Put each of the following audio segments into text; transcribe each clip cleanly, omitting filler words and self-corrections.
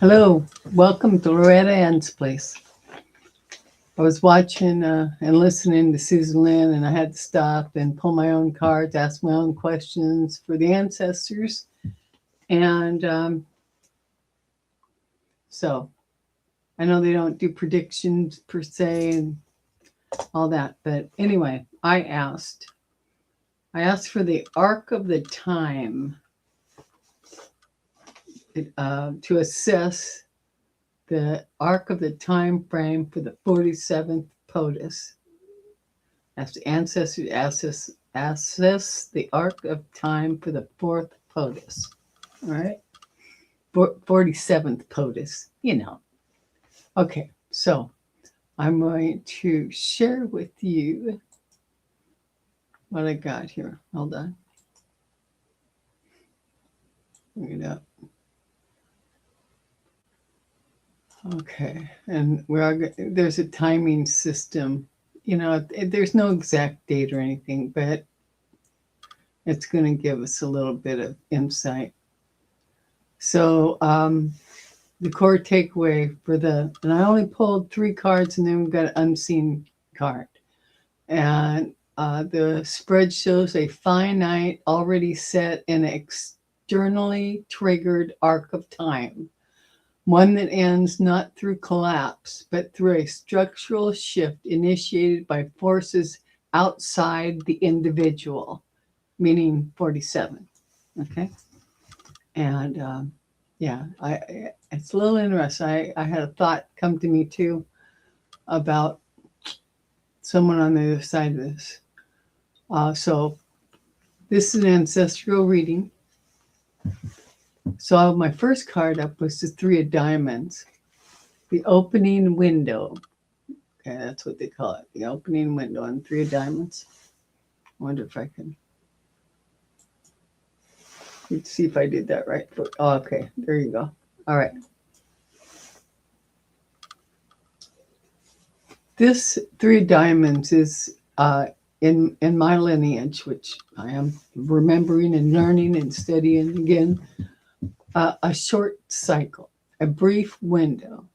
Hello, welcome to Loretta Ann's place. I was watching and listening to Susan Lynn, and I had to stop and pull my own cards, ask my own questions for the ancestors. And so I know they don't do predictions per se and all that. But anyway, I asked for the arc of the time to assess the arc of the time frame for the 47th POTUS. As the ancestors assess the arc of time for the 4th POTUS. All right? 47th POTUS, you know. Okay, so I'm going to share with you what I got here. Hold on. Bring it up. Okay, and there's a timing system. You know, there's no exact date or anything, but it's going to give us a little bit of insight. So the core takeaway and I only pulled 3 cards, and then we've got an unseen card. And the spread shows a finite, already set and externally triggered arc of time. One that ends not through collapse, but through a structural shift initiated by forces outside the individual, meaning 47. Okay. And yeah, it's a little interesting. I had a thought come to me too about someone on the other side of this. So this is an ancestral reading. So my first card up was the 3 of Diamonds, the opening window. Okay, that's what they call it, the opening window on 3 of Diamonds. I wonder if I can. Let's see if I did that right. Oh, okay, there you go. All right. This 3 of Diamonds is in my lineage, which I am remembering and learning and studying again. A short cycle, a brief window,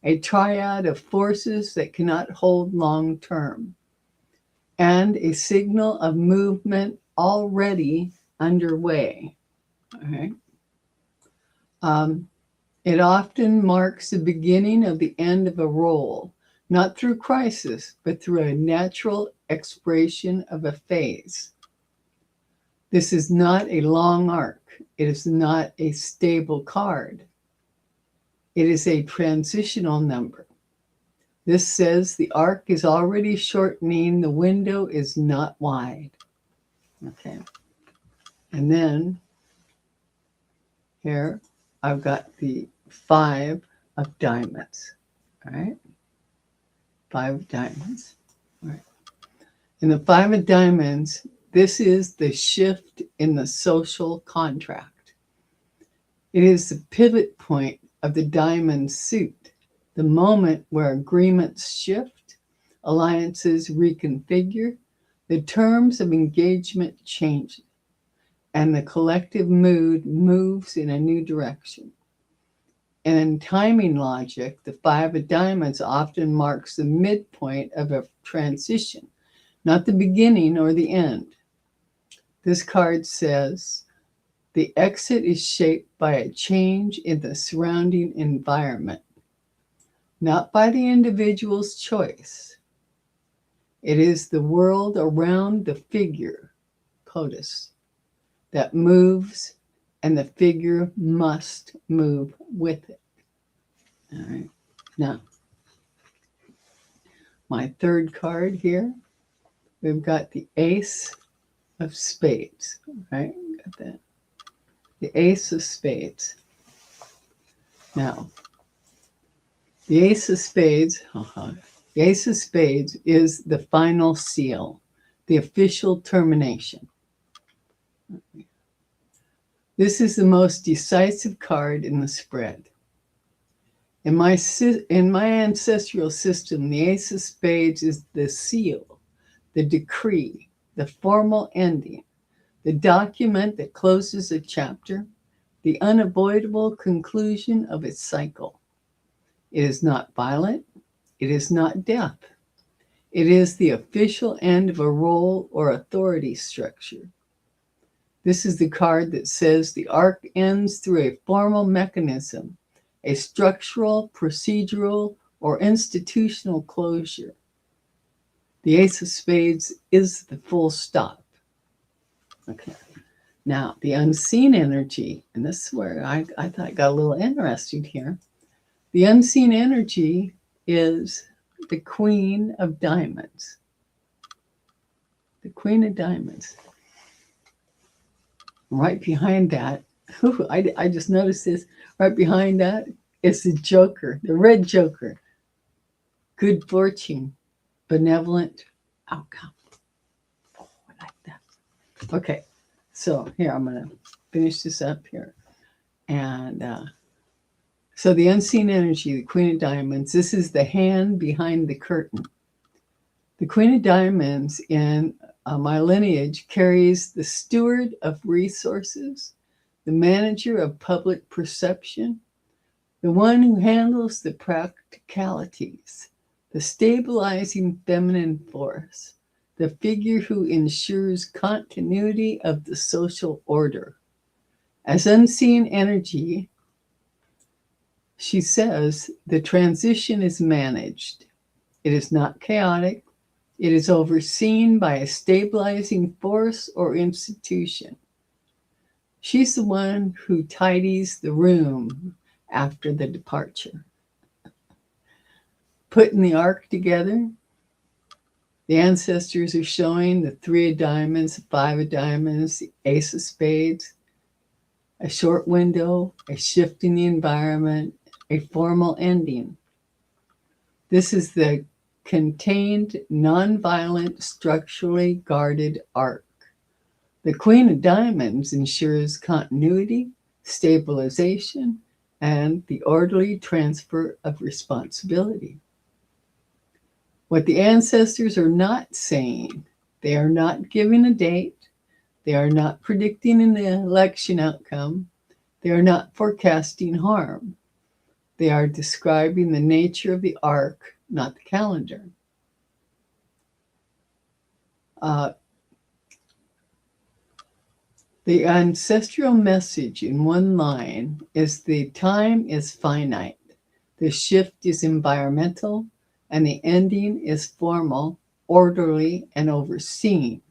a triad of forces that cannot hold long term, and a signal of movement already underway. All right. It often marks the beginning of the end of a role, not through crisis, but through a natural expiration of a phase. This is not a long arc. It is not a stable card. It is a transitional number. This says the arc is already shortening. The window is not wide. Okay. And then here I've got the 5 of Diamonds. All right. 5 of Diamonds. All right. In the 5 of Diamonds, this is the shift in the social contract. It is the pivot point of the diamond suit, the moment where agreements shift, alliances reconfigure, the terms of engagement change, and the collective mood moves in a new direction. And in timing logic, the 5 of Diamonds often marks the midpoint of a transition, not the beginning or the end. This card says the exit is shaped by a change in the surrounding environment, not by the individual's choice. It is the world around the figure, POTUS, that moves, and the figure must move with it. All right. Now, my third card here, we've got the Ace of Spades. Right? Got that. The Ace of Spades. Now, the Ace of Spades, the Ace of Spades is the final seal, the official termination. This is the most decisive card in the spread. In my ancestral system, the Ace of Spades is the seal, the decree, the formal ending, the document that closes a chapter, the unavoidable conclusion of its cycle. It is not violent. It is not death. It is the official end of a role or authority structure. This is the card that says the arc ends through a formal mechanism, a structural, procedural, or institutional closure. The Ace of Spades is the full stop. Okay. Now, the unseen energy, and this is where I thought I got a little interesting here. The unseen energy is the Queen of Diamonds. The Queen of Diamonds. Right behind that, I just noticed this, right behind that is the Joker, the red Joker. Good fortune, benevolent outcome. Oh, I like that. Okay, so here, I'm going to finish this up here. And so the unseen energy, the Queen of Diamonds, this is the hand behind the curtain. The Queen of Diamonds in my lineage carries the steward of resources, the manager of public perception, the one who handles the practicalities, the stabilizing feminine force, the figure who ensures continuity of the social order. As unseen energy, she says the transition is managed. It is not chaotic. It is overseen by a stabilizing force or institution. She's the one who tidies the room after the departure. Putting the arc together, the ancestors are showing the 3 of diamonds, the 5 of diamonds, the Ace of Spades, a short window, a shift in the environment, a formal ending. This is the contained, nonviolent, structurally guarded arc. The Queen of Diamonds ensures continuity, stabilization, and the orderly transfer of responsibility. What the ancestors are not saying, they are not giving a date, they are not predicting an election outcome, they are not forecasting harm. They are describing the nature of the arc, not the calendar. The ancestral message in one line is the time is finite, the shift is environmental, and the ending is formal, orderly, and overseen.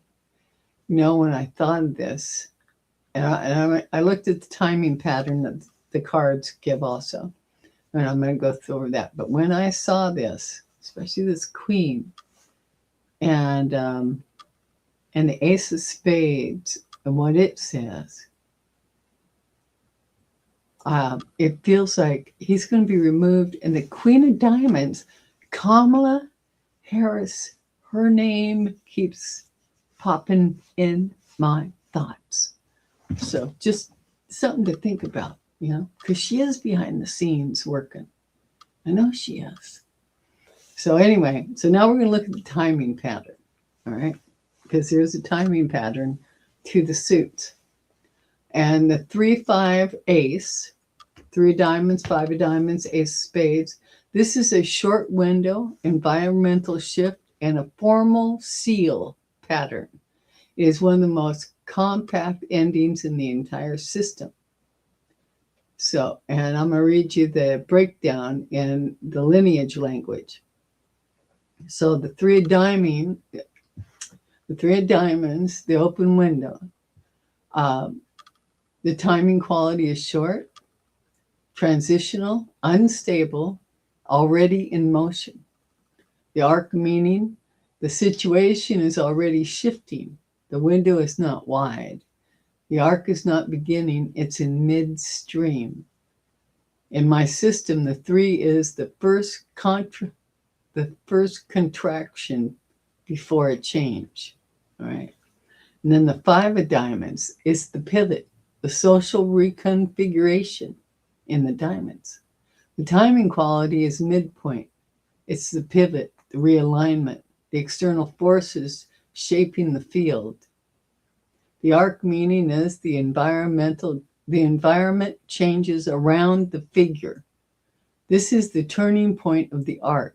You know, when I thought of this, and I looked at the timing pattern that the cards give also, and I'm going to go through that. But when I saw this, especially this Queen, and the Ace of Spades, and what it says, it feels like he's going to be removed. And the Queen of Diamonds, Kamala Harris, her name keeps popping in my thoughts. So just something to think about, you know, because she is behind the scenes working. I know she is. So anyway, so now we're going to look at the timing pattern, all right? Because there's a timing pattern to the suits. And the 3-5 ace, 3 diamonds, 5 of diamonds, ace of spades. This is a short window, environmental shift, and a formal seal pattern. It is one of the most compact endings in the entire system. So, and I'm going to read you the breakdown in the lineage language. So the 3 of diamonds, the open window. The timing quality is short, transitional, unstable, already in motion. The arc meaning the situation is already shifting. The window is not wide. The arc is not beginning, it's in midstream. In my system, the 3 is the first contraction before a change. All right. And then the 5 of diamonds is the pivot, the social reconfiguration in the diamonds. The timing quality is midpoint. It's the pivot, the realignment, the external forces shaping the field. The arc meaning is the environmental the environment changes around the figure. This is the turning point of the arc.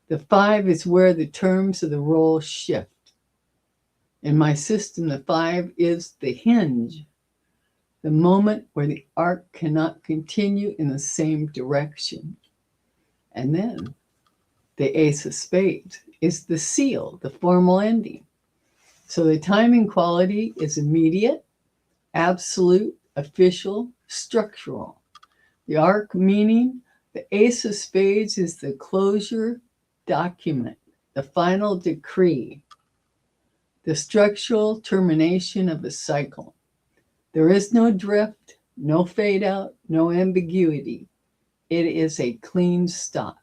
The 5 is where the terms of the role shift. In my system, the 5 is the hinge, the moment where the arc cannot continue in the same direction. And then the Ace of Spades is the seal, the formal ending. So the timing quality is immediate, absolute, official, structural. The arc meaning, the Ace of Spades is the closure document, the final decree, the structural termination of a cycle. There is no drift, no fade out, no ambiguity. It is a clean stop.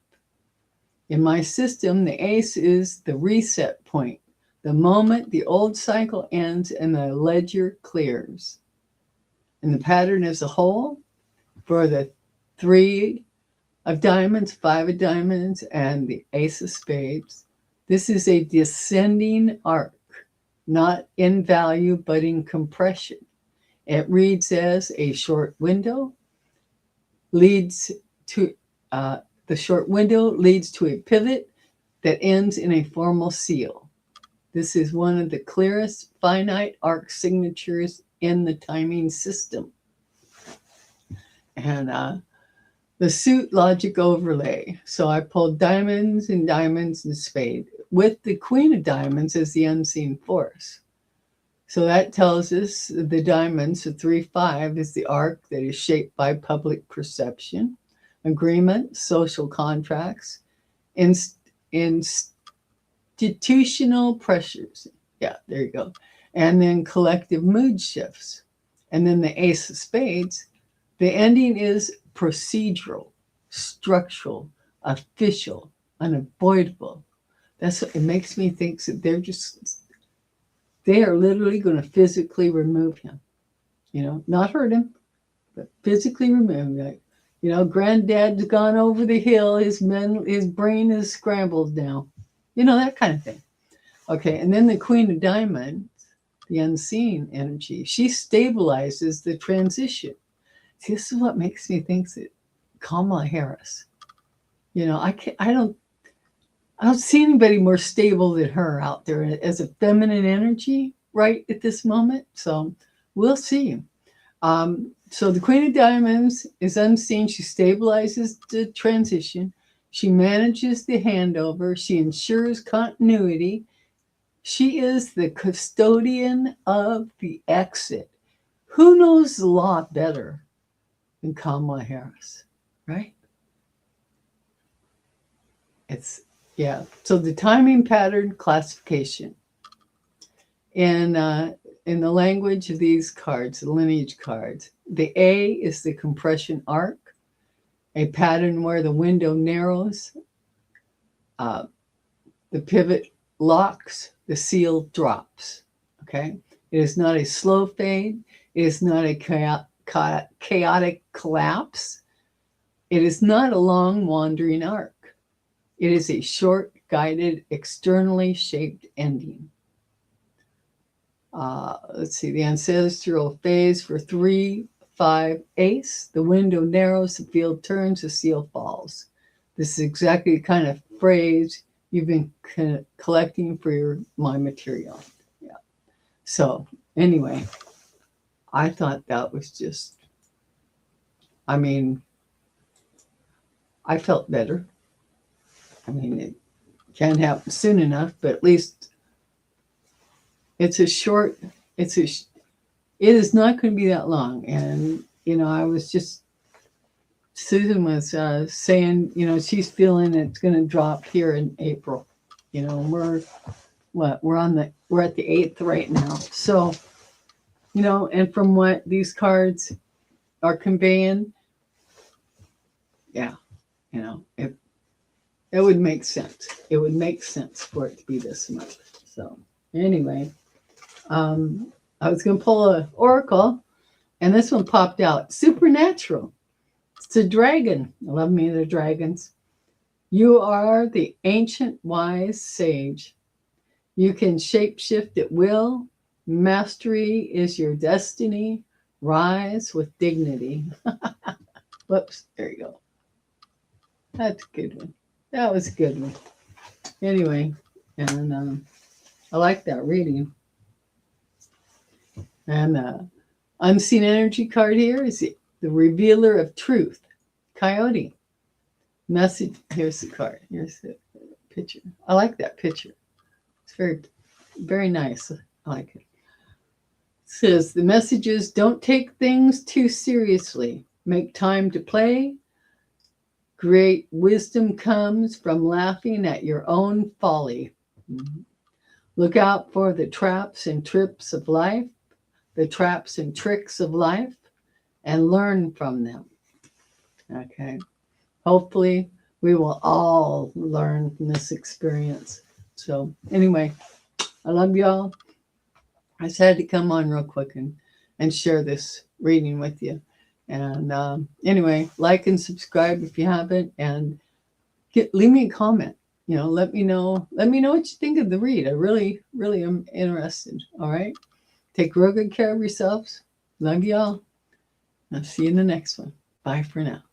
In my system, the ace is the reset point, the moment the old cycle ends and the ledger clears. And the pattern as a whole, for the 3 of diamonds, 5 of diamonds, and the Ace of Spades, this is a descending arc, not in value, but in compression. It reads as a short window leads to the short window leads to a pivot that ends in a formal seal. This is one of the clearest finite arc signatures in the timing system. And the suit logic overlay. So I pulled diamonds and diamonds and spade with the Queen of Diamonds as the unseen force. So that tells us the diamonds, the 3-5, is the arc that is shaped by public perception, agreement, social contracts, institutional pressures. Yeah, there you go. And then collective mood shifts. And then the Ace of Spades, the ending is procedural, structural, official, unavoidable. That's what it makes me think that they are literally going to physically remove him. Not hurt him, but physically remove him. Like, granddad's gone over the hill, his brain is scrambled now. That kind of thing. Okay, and then the Queen of Diamonds, the unseen energy, she stabilizes the transition. See, this is what makes me think that Kamala Harris, I don't see anybody more stable than her out there as a feminine energy right at this moment. So we'll see. So the Queen of Diamonds is unseen. She stabilizes the transition. She manages the handover. She ensures continuity. She is the custodian of the exit. Who knows the law better than Kamala Harris, right? So the timing pattern classification. In the language of these cards, the lineage cards, the A is the compression arc, a pattern where the window narrows, the pivot locks, the seal drops. Okay? It is not a slow fade. It is not a chaotic collapse. It is not a long wandering arc. It is a short, guided, externally shaped ending. Let's see, the ancestral phase for 3-5 ace. The window narrows, the field turns, the seal falls. This is exactly the kind of phrase you've been collecting for my material. Yeah. So anyway, I thought that was just, I felt better. It can't happen soon enough, but at least it is not going to be that long. And, I was just, Susan was saying, she's feeling it's going to drop here in April. We're at the 8th right now. So, and from what these cards are conveying, yeah, it would make sense. It would make sense for it to be this month. So anyway, I was going to pull an oracle, and this one popped out. Supernatural. It's a dragon. I love me the dragons. You are the ancient wise sage. You can shapeshift at will. Mastery is your destiny. rise with dignity. Whoops, there you go. That's a good one. That was a good one. Anyway, and I like that reading. And unseen energy card here is the revealer of truth, Coyote. Message. Here's the card. Here's the picture. I like that picture. It's very, very nice. I like it. It says the message is, don't take things too seriously. Make time to play. Great wisdom comes from laughing at your own folly. Mm-hmm. Look out for the traps and trips of life, the traps and tricks of life, and learn from them. Okay. Hopefully, we will all learn from this experience. So anyway, I love y'all. I just had to come on real quick and share this reading with you. And anyway, like and subscribe if you haven't, and leave me a comment. You know, let me know what you think of the read. I really, really am interested. All right. Take real good care of yourselves. Love y'all. I'll see you in the next one. Bye for now.